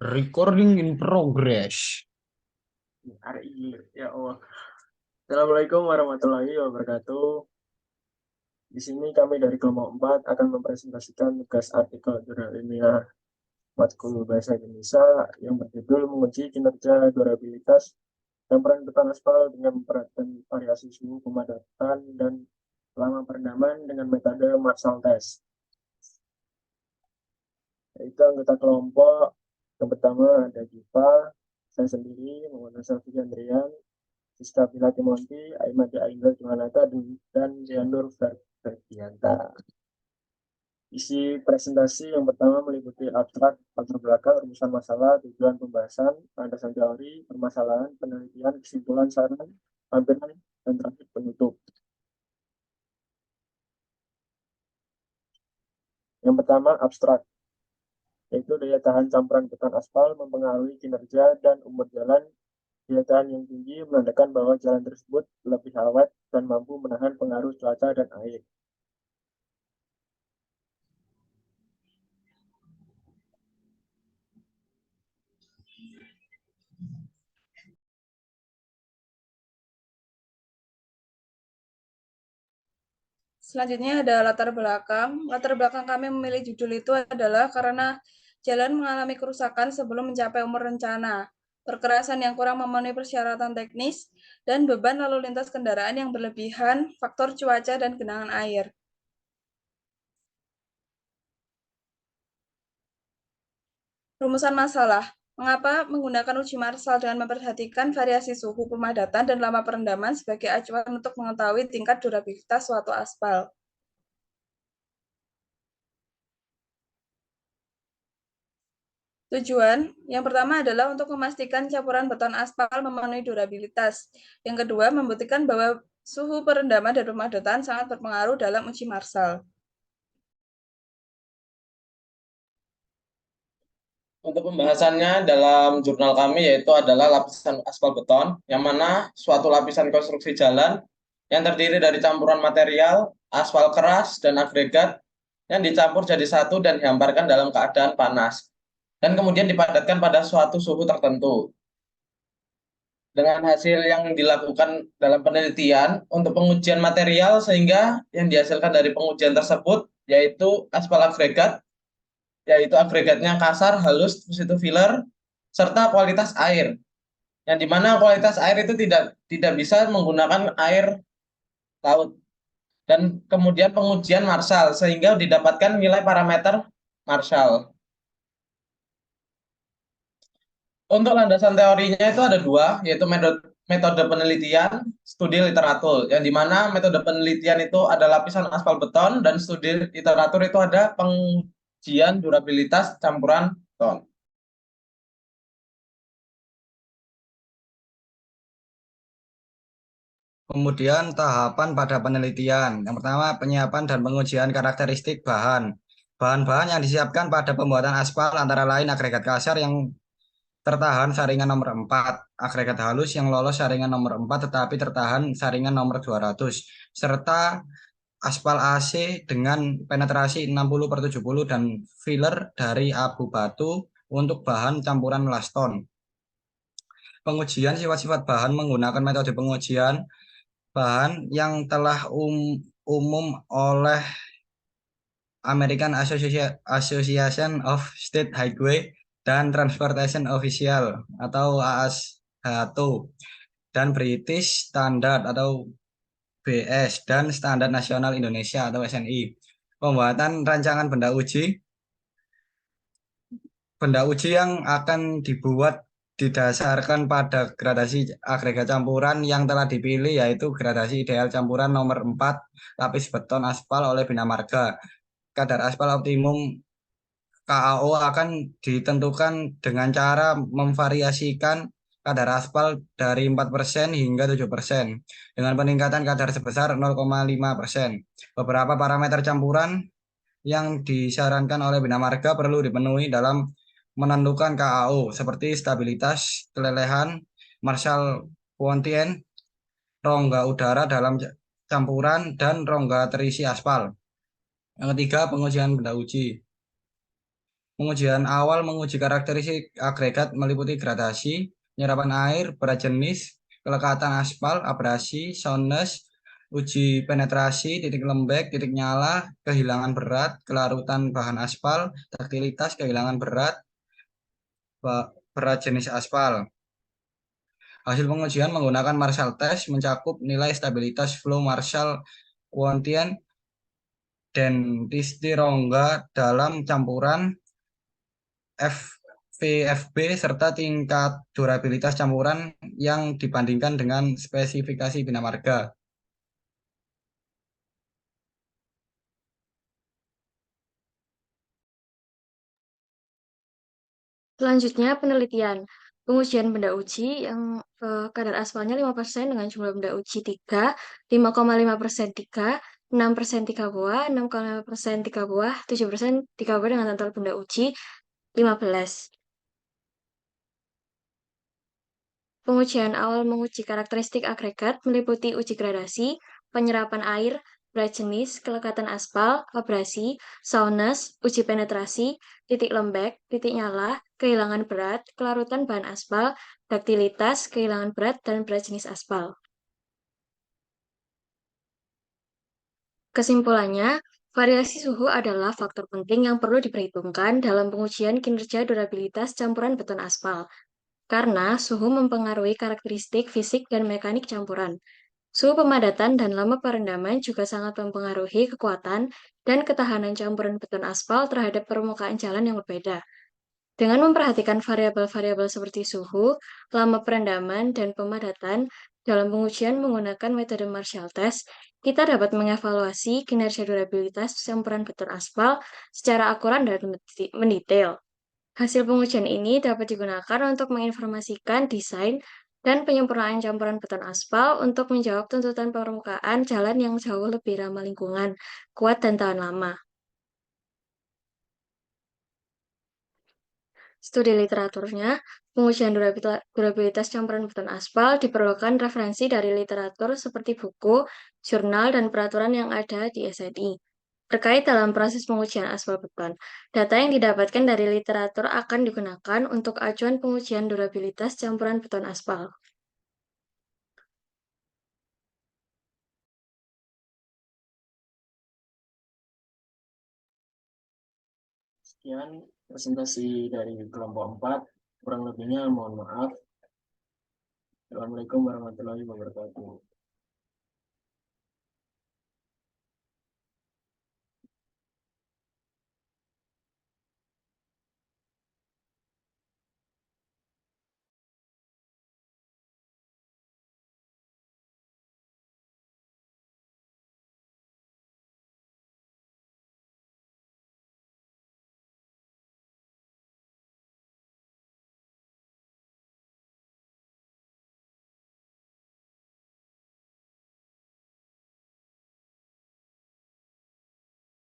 Recording in progress. Hari ini, ya Allah. Assalamualaikum warahmatullahi wabarakatuh. Di sini kami dari kelompok 4 akan mempresentasikan tugas artikel jurnal ilmiah matkul bahasa Indonesia yang berjudul menguji kinerja durabilitas campuran beton aspal dengan memperhatikan variasi suhu pemadatan dan lama perendaman dengan metode Marshall Test. Yaitu anggota kelompok yang pertama ada Giva, saya sendiri, Muhammad Syafiq Andrian, Siska Bila Timonti, Aimada Ainul Jumanata, dan Zianur Ferdianta. Isi presentasi yang pertama meliputi abstrak, latar belakang, rumusan masalah, tujuan pembahasan, landasan teori, permasalahan, penelitian, kesimpulan, saran, tampilan, dan terakhir penutup. Yang pertama, abstrak, yaitu daya tahan campuran beton aspal mempengaruhi kinerja dan umur jalan. Daya tahan yang tinggi menandakan bahwa jalan tersebut lebih awet dan mampu menahan pengaruh cuaca dan air. Selanjutnya ada latar belakang. Latar belakang kami memilih judul itu adalah karena jalan mengalami kerusakan sebelum mencapai umur rencana, perkerasan yang kurang memenuhi persyaratan teknis, dan beban lalu lintas kendaraan yang berlebihan, faktor cuaca, dan genangan air. Rumusan masalah. Mengapa menggunakan uji Marshall dengan memperhatikan variasi suhu pemadatan dan lama perendaman sebagai acuan untuk mengetahui tingkat durabilitas suatu aspal? Tujuan yang pertama adalah untuk memastikan campuran beton aspal memenuhi durabilitas. Yang kedua, membuktikan bahwa suhu perendaman dan pemadatan sangat berpengaruh dalam uji Marshall. Untuk pembahasannya dalam jurnal kami yaitu adalah lapisan aspal beton, yang mana suatu lapisan konstruksi jalan yang terdiri dari campuran material, aspal keras, dan agregat yang dicampur jadi satu dan dihamparkan dalam keadaan panas, dan kemudian dipadatkan pada suatu suhu tertentu. Dengan hasil yang dilakukan dalam penelitian untuk pengujian material, sehingga yang dihasilkan dari pengujian tersebut yaitu aspal agregat, yaitu agregatnya kasar, halus, terus itu filler, serta kualitas air. Yang dimana kualitas air itu tidak bisa menggunakan air laut. Dan kemudian pengujian Marshall, sehingga didapatkan nilai parameter Marshall. Untuk landasan teorinya itu ada dua, yaitu metode penelitian, studi literatur, yang dimana metode penelitian itu ada lapisan aspal beton, dan studi literatur itu ada pengujian durabilitas campuran beton. Kemudian tahapan pada penelitian. Yang pertama, penyiapan dan pengujian karakteristik bahan. Bahan-bahan yang disiapkan pada pembuatan aspal antara lain agregat kasar yang tertahan saringan nomor 4, agregat halus yang lolos saringan nomor 4 tetapi tertahan saringan nomor 200, serta aspal AC dengan penetrasi 60/70 dan filler dari abu batu untuk bahan campuran laston. Pengujian sifat-sifat bahan menggunakan metode pengujian bahan yang telah umum oleh American Association of State Highway dan Transportation Official atau ASHTO dan British Standard atau BS dan Standar Nasional Indonesia atau SNI. Pembuatan rancangan benda uji yang akan dibuat didasarkan pada gradasi agregat campuran yang telah dipilih, yaitu gradasi ideal campuran nomor 4 lapis beton aspal oleh Bina Marga. Kadar aspal optimum KAO akan ditentukan dengan cara memvariasikan kadar aspal dari 4% hingga 7% dengan peningkatan kadar sebesar 0,5%. Beberapa parameter campuran yang disarankan oleh Bina Marga perlu dipenuhi dalam menentukan KAO seperti stabilitas kelelehan, Marshall quotient, rongga udara dalam campuran, dan rongga terisi aspal. Yang ketiga, pengujian benda uji. Pengujian awal menguji karakteristik agregat meliputi gradasi, penyerapan air, berat jenis, kelekatan aspal, abrasi, soundness, uji penetrasi, titik lembek, titik nyala, kehilangan berat, kelarutan bahan aspal, taktilitas, kehilangan berat, berat jenis aspal. Hasil pengujian menggunakan Marshall test mencakup nilai stabilitas flow Marshall quotient dan density rongga dalam campuran VFB serta tingkat durabilitas campuran yang dibandingkan dengan spesifikasi Bina Marga. Selanjutnya penelitian. Pengujian benda uji yang kadar aspalnya 5% dengan jumlah benda uji 3, 5,5% 3, 6% 3 buah, 6,5% 3 buah, 7% 3 buah dengan total benda uji 15. Pengujian awal menguji karakteristik agregat meliputi uji gradasi, penyerapan air, berat jenis, kelekatan aspal, abrasi, soundness, uji penetrasi, titik lembek, titik nyala, kehilangan berat, kelarutan bahan aspal, daktilitas, kehilangan berat, dan berat jenis aspal. Kesimpulannya, variasi suhu adalah faktor penting yang perlu diperhitungkan dalam pengujian kinerja durabilitas campuran beton aspal, karena suhu mempengaruhi karakteristik fisik dan mekanik campuran. Suhu pemadatan dan lama perendaman juga sangat mempengaruhi kekuatan dan ketahanan campuran beton aspal terhadap permukaan jalan yang berbeda. Dengan memperhatikan variabel-variabel seperti suhu, lama perendaman, dan pemadatan dalam pengujian menggunakan metode Marshall test, kita dapat mengevaluasi kinerja durabilitas campuran beton aspal secara akurat dan mendetail. Hasil pengujian ini dapat digunakan untuk menginformasikan desain dan penyempurnaan campuran beton aspal untuk menjawab tuntutan permukaan jalan yang jauh lebih ramah lingkungan, kuat, dan tahan lama. Studi literaturnya, pengujian durabilitas campuran beton aspal diperlukan referensi dari literatur seperti buku, jurnal, dan peraturan yang ada di SNI. Terkait dalam proses pengujian aspal beton, data yang didapatkan dari literatur akan digunakan untuk acuan pengujian durabilitas campuran beton aspal. Sekian presentasi dari kelompok 4. Kurang lebihnya mohon maaf. Assalamualaikum warahmatullahi wabarakatuh.